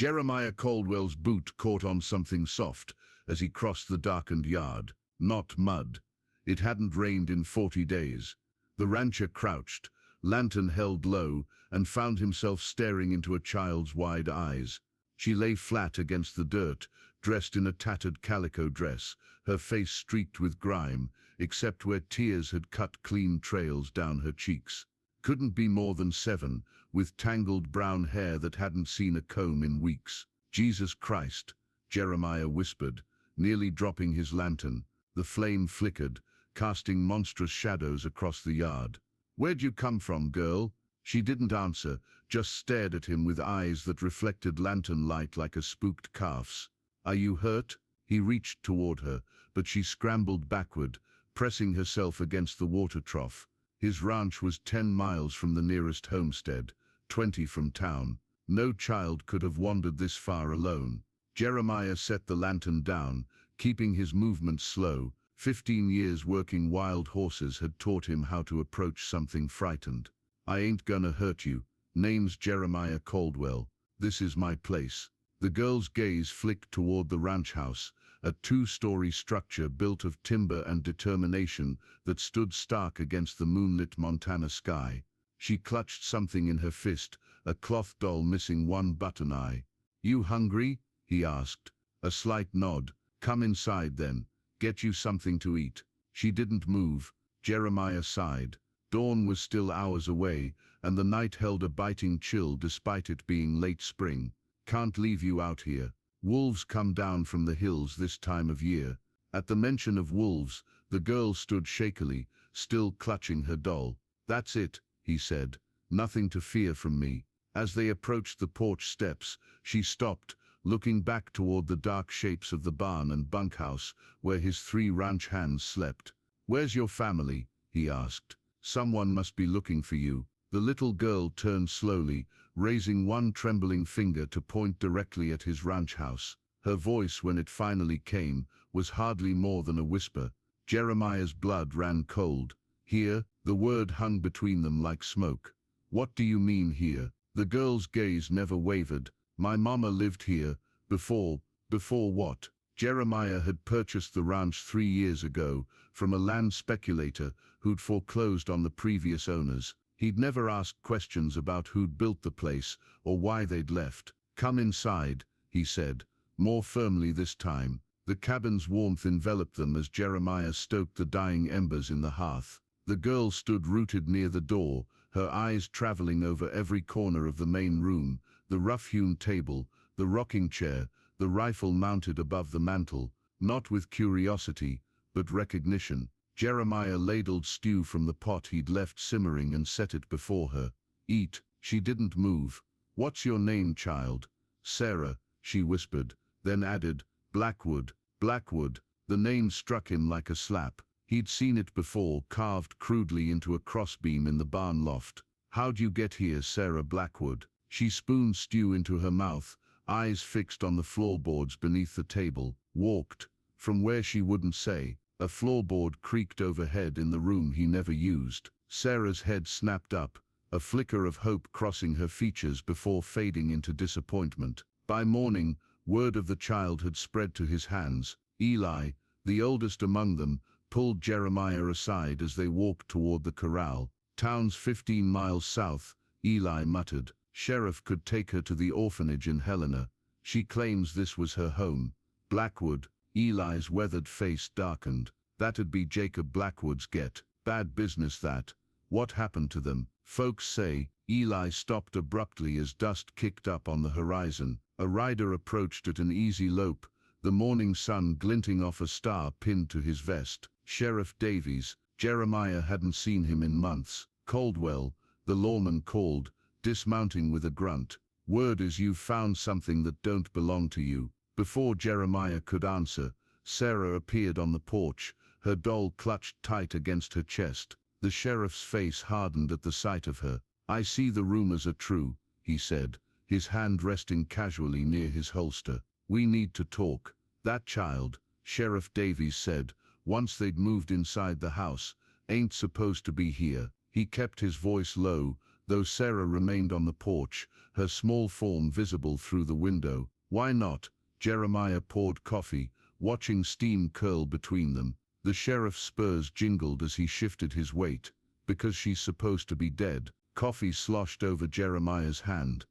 Jeremiah Caldwell's boot caught on something soft as he crossed the darkened yard. Not mud. It hadn't rained in 40 days. The rancher crouched, lantern held low, and found himself staring into a child's wide eyes. She lay flat against the dirt, dressed in a tattered calico dress, her face streaked with grime, except where tears had cut clean trails down her cheeks. Couldn't be more than 7, with tangled brown hair that hadn't seen a comb in weeks. "Jesus Christ," Jeremiah whispered, nearly dropping his lantern. The flame flickered, casting monstrous shadows across the yard. "Where'd you come from, girl?" She didn't answer, just stared at him with eyes that reflected lantern light like a spooked calf's. "Are you hurt?" He reached toward her, but she scrambled backward, pressing herself against the water trough. His ranch was 10 miles from the nearest homestead, 20 from town. No child could have wandered this far alone. Jeremiah set the lantern down, keeping his movements slow. 15 years working wild horses had taught him how to approach something frightened. "I ain't gonna hurt you. Name's Jeremiah Caldwell. This is my place." The girl's gaze flicked toward the ranch house, a 2-story structure built of timber and determination that stood stark against the moonlit Montana sky. She clutched something in her fist, a cloth doll missing one button eye. "You hungry?" he asked. A slight nod. "Come inside then. Get you something to eat." She didn't move. Jeremiah sighed. Dawn was still hours away, and the night held a biting chill despite it being late spring. "Can't leave you out here. Wolves come down from the hills this time of year." At the mention of wolves, the girl stood shakily, still clutching her doll. "That's it," he said. "Nothing to fear from me." As they approached the porch steps, she stopped, looking back toward the dark shapes of the barn and bunkhouse where his 3 ranch hands slept. "Where's your family?" he asked. "Someone must be looking for you." The little girl turned slowly, raising one trembling finger to point directly at his ranch house. Her voice, when it finally came, was hardly more than a whisper. Jeremiah's blood ran cold. "Here?" The word hung between them like smoke. "What do you mean here?" The girl's gaze never wavered. "My mama lived here, before what?" Jeremiah had purchased the ranch 3 years ago from a land speculator who'd foreclosed on the previous owners. He'd never asked questions about who'd built the place or why they'd left. "Come inside," he said, more firmly this time. The cabin's warmth enveloped them as Jeremiah stoked the dying embers in the hearth. The girl stood rooted near the door, her eyes traveling over every corner of the main room, the rough-hewn table, the rocking chair, the rifle mounted above the mantel, not with curiosity, but recognition. Jeremiah ladled stew from the pot he'd left simmering and set it before her. "Eat." She didn't move. "What's your name, child?" "Sarah," she whispered, then added, "Blackwood." Blackwood. The name struck him like a slap. He'd seen it before, carved crudely into a crossbeam in the barn loft. "How'd you get here, Sarah Blackwood?" She spooned stew into her mouth, eyes fixed on the floorboards beneath the table. "Walked." From where she wouldn't say. A floorboard creaked overhead in the room he never used. Sarah's head snapped up, a flicker of hope crossing her features before fading into disappointment. By morning, word of the child had spread to his hands. Eli, the oldest among them, pulled Jeremiah aside as they walked toward the corral. "Town's 15 miles south," Eli muttered. "Sheriff could take her to the orphanage in Helena. She claims this was her home." "Blackwood." Eli's weathered face darkened. "That'd be Jacob Blackwood's get. Bad business that. What happened to them?" "Folks say." Eli stopped abruptly as dust kicked up on the horizon. A rider approached at an easy lope, the morning sun glinting off a star pinned to his vest. Sheriff Davies. Jeremiah hadn't seen him in months. "Caldwell," the lawman called, dismounting with a grunt. "Word is you've found something that don't belong to you." Before Jeremiah could answer, Sarah appeared on the porch, her doll clutched tight against her chest. The sheriff's face hardened at the sight of her. "I see the rumors are true," he said, his hand resting casually near his holster. "We need to talk." "That child," Sheriff Davies said, once they'd moved inside the house, "ain't supposed to be here." He kept his voice low, though Sarah remained on the porch, her small form visible through the window. "Why not?" Jeremiah poured coffee, watching steam curl between them. The sheriff's spurs jingled as he shifted his weight. "Because she's supposed to be dead." Coffee sloshed over Jeremiah's hand.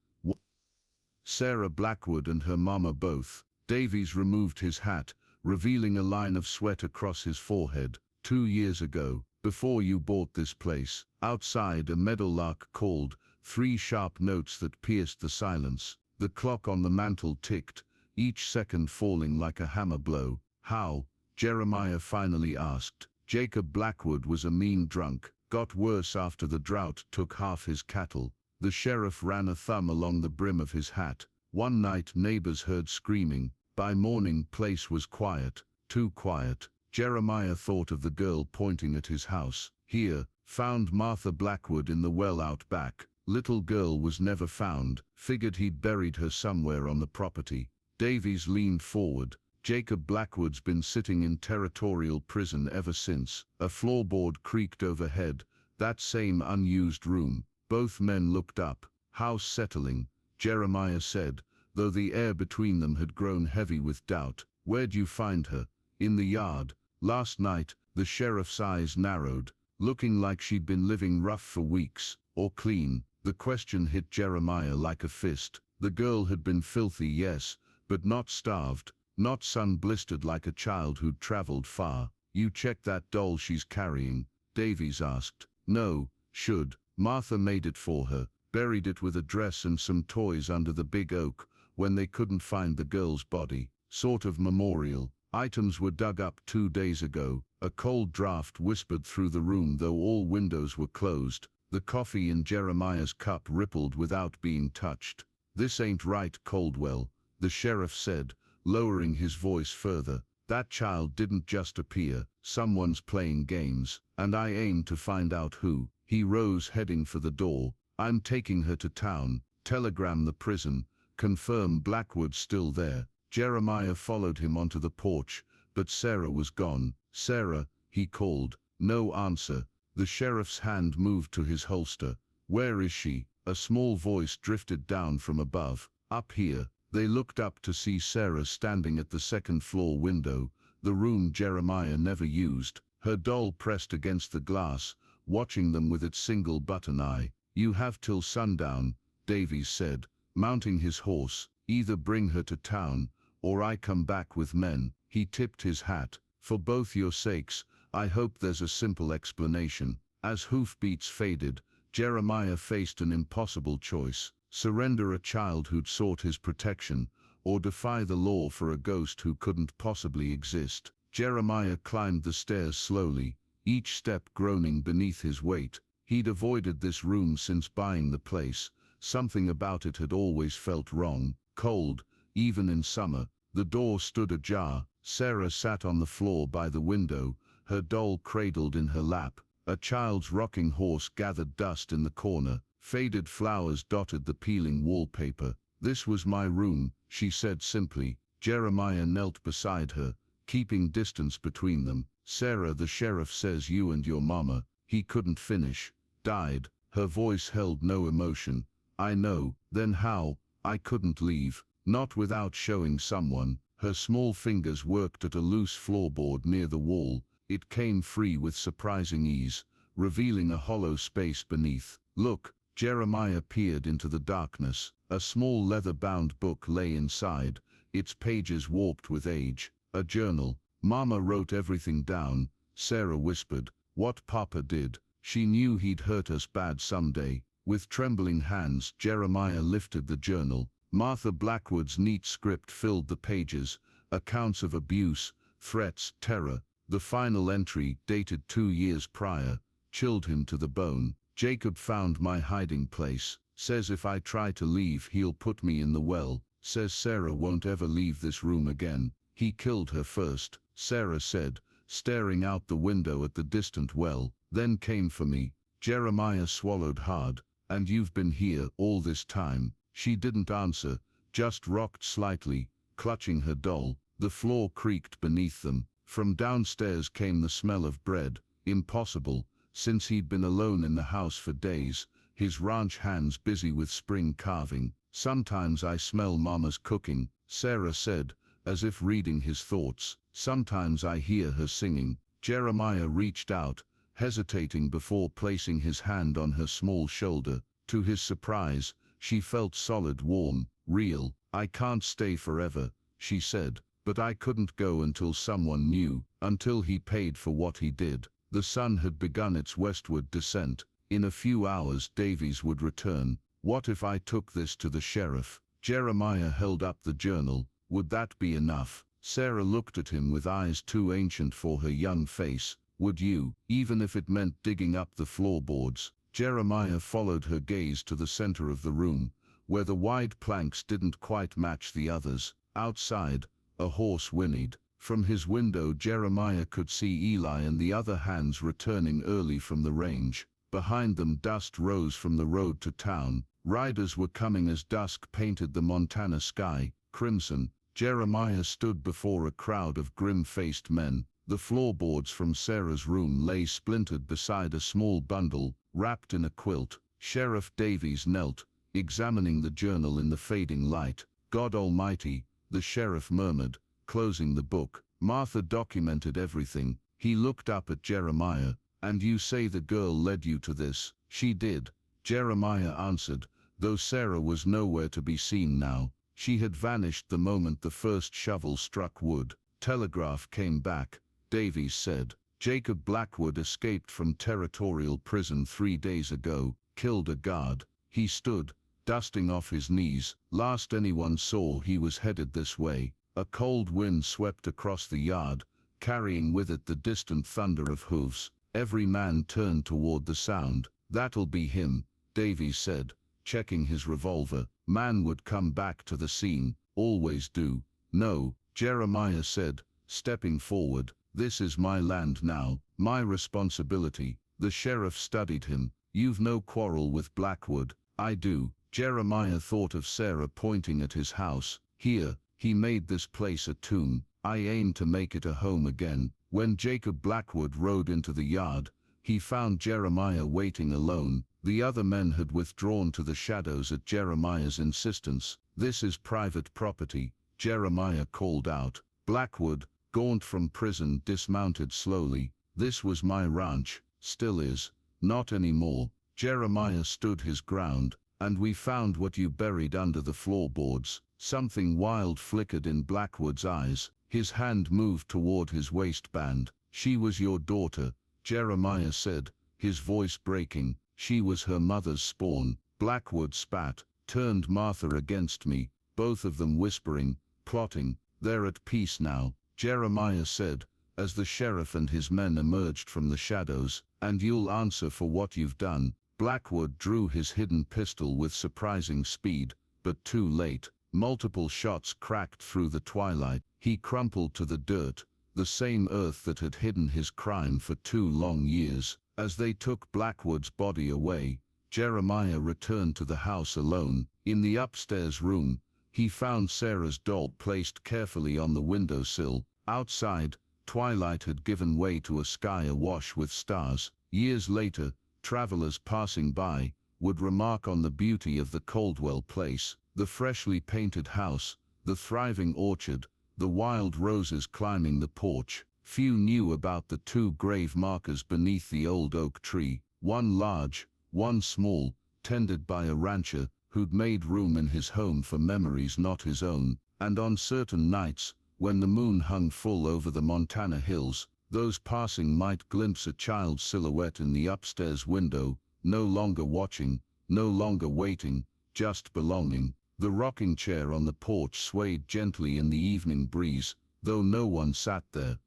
Sarah Blackwood and her mama both. Davies removed his hat, revealing a line of sweat across his forehead. 2 years ago, before you bought this place." Outside, a meadowlark called, 3 sharp notes that pierced the silence. The clock on the mantel ticked, each second falling like a hammer blow. "How?" Jeremiah finally asked. "Jacob Blackwood was a mean drunk. Got worse after the drought took half his cattle." The sheriff ran a thumb along the brim of his hat. "One night neighbors heard screaming. By morning place was quiet. Too quiet." Jeremiah thought of the girl pointing at his house. "Here, found Martha Blackwood in the well out back. Little girl was never found. Figured he'd buried her somewhere on the property." Davies leaned forward. "Jacob Blackwood's been sitting in territorial prison ever since." A floorboard creaked overhead. That same unused room. Both men looked up. "House settling," Jeremiah said, though the air between them had grown heavy with doubt. "Where'd you find her?" "In the yard. Last night." The sheriff's eyes narrowed. "Looking like she'd been living rough for weeks. Or clean?" The question hit Jeremiah like a fist. The girl had been filthy, yes, but not starved, not sun-blistered like a child who'd traveled far. "You checked that doll she's carrying?" Davies asked. "No. Should. Martha made it for her. Buried it with a dress and some toys under the big oak when they couldn't find the girl's body. Sort of memorial. Items were dug up 2 days ago." A cold draft whispered through the room though all windows were closed. The coffee in Jeremiah's cup rippled without being touched. "This ain't right, Caldwell," the sheriff said, lowering his voice further. "That child didn't just appear. Someone's playing games, and I aim to find out who." He rose, heading for the door. "I'm taking her to town. Telegram the prison. Confirm Blackwood's still there." Jeremiah followed him onto the porch, but Sarah was gone. "Sarah," he called. No answer. The sheriff's hand moved to his holster. "Where is she?" A small voice drifted down from above. "Up here." They looked up to see Sarah standing at the second-floor window, the room Jeremiah never used, her doll pressed against the glass, watching them with its single button eye. "You have till sundown," Davies said, mounting his horse. "Either bring her to town, or I come back with men." He tipped his hat. "For both your sakes, I hope there's a simple explanation." As hoofbeats faded, Jeremiah faced an impossible choice: surrender a child who'd sought his protection, or defy the law for a ghost who couldn't possibly exist. Jeremiah climbed the stairs slowly, each step groaning beneath his weight. He'd avoided this room since buying the place. Something about it had always felt wrong, cold, even in summer. The door stood ajar. Sarah sat on the floor by the window, her doll cradled in her lap. A child's rocking horse gathered dust in the corner. Faded flowers dotted the peeling wallpaper. "This was my room," she said simply. Jeremiah knelt beside her, keeping distance between them. "Sarah, the sheriff says you and your mama." He couldn't finish. "Died." Her voice held no emotion. "I know." "Then how?" "I couldn't leave. Not without showing someone." Her small fingers worked at a loose floorboard near the wall. It came free with surprising ease, revealing a hollow space beneath. "Look." Jeremiah peered into the darkness. A small leather-bound book lay inside, its pages warped with age. A journal. "Mama wrote everything down," Sarah whispered. "What Papa did. She knew he'd hurt us bad someday." With trembling hands, Jeremiah lifted the journal. Martha Blackwood's neat script filled the pages, accounts of abuse, threats, terror. The final entry, dated 2 years prior, chilled him to the bone. "Jacob found my hiding place. Says if I try to leave he'll put me in the well. Says Sarah won't ever leave this room again. He killed her first," Sarah said, staring out the window at the distant well. "Then came for me." Jeremiah swallowed hard. "And you've been here all this time?" She didn't answer, just rocked slightly, clutching her doll. The floor creaked beneath them. From downstairs came the smell of bread. Impossible, since he'd been alone in the house for days. his ranch hands busy with spring carving. Sometimes I smell Mama's cooking, Sarah said, as if reading his thoughts. Sometimes I hear her singing. Jeremiah reached out, hesitating before placing his hand on her small shoulder. To his surprise, she felt solid, warm, real. I can't stay forever, she said, but I couldn't go until someone knew, until he paid for what he did. The sun had begun its westward descent. In a few hours Davies would return. What if I took this to the sheriff? Jeremiah held up the journal. Would that be enough? Sarah looked at him with eyes too ancient for her young face. Would you, even if it meant digging up the floorboards? Jeremiah followed her gaze to the center of the room, where the wide planks didn't quite match the others. Outside, a horse whinnied. From his window Jeremiah could see Eli and the other hands returning early from the range. Behind them dust rose from the road to town. Riders were coming as dusk painted the Montana sky crimson. Jeremiah stood before a crowd of grim-faced men. The floorboards from Sarah's room lay splintered beside a small bundle, wrapped in a quilt. Sheriff Davies knelt, examining the journal in the fading light. God Almighty, the sheriff murmured, closing the book. Martha documented everything. He looked up at Jeremiah. And you say the girl led you to this? She did, Jeremiah answered, though Sarah was nowhere to be seen now. She had vanished the moment the first shovel struck wood. Telegraph came back, Davies said. Jacob Blackwood escaped from territorial prison 3 days ago, killed a guard. He stood, dusting off his knees. Last anyone saw he was headed this way. A cold wind swept across the yard, carrying with it the distant thunder of hooves. Every man turned toward the sound. That'll be him, Davies said, checking his revolver. Man would come back to the scene, always do. No, Jeremiah said, stepping forward. This is my land now, my responsibility. The sheriff studied him. You've no quarrel with Blackwood. I do. Jeremiah thought of Sarah pointing at his house. Here, he made this place a tomb. I aim to make it a home again. When Jacob Blackwood rode into the yard, he found Jeremiah waiting alone. The other men had withdrawn to the shadows at Jeremiah's insistence. This is private property, Jeremiah called out. Blackwood, gaunt from prison, dismounted slowly. This was my ranch, still is. Not anymore. Jeremiah stood his ground. And we found what you buried under the floorboards. Something wild flickered in Blackwood's eyes. His hand moved toward his waistband. She was your daughter, Jeremiah said, his voice breaking. She was her mother's spawn. Blackwood spat, turned Martha against me, both of them whispering, plotting. They're at peace now, Jeremiah said, as the sheriff and his men emerged from the shadows. And you'll answer for what you've done. Blackwood drew his hidden pistol with surprising speed, but too late. Multiple shots cracked through the twilight. He crumpled to the dirt, the same earth that had hidden his crime for 2 long years. As they took Blackwood's body away, Jeremiah returned to the house alone. In the upstairs room, he found Sarah's doll placed carefully on the windowsill. Outside, twilight had given way to a sky awash with stars. Years later, travelers passing by would remark on the beauty of the Caldwell place, the freshly painted house, the thriving orchard, the wild roses climbing the porch. Few knew about the 2 grave markers beneath the old oak tree, one large, one small, tended by a rancher who'd made room in his home for memories not his own. And on certain nights, when the moon hung full over the Montana hills, those passing might glimpse a child's silhouette in the upstairs window, no longer watching, no longer waiting, just belonging. The rocking chair on the porch swayed gently in the evening breeze, though no one sat there.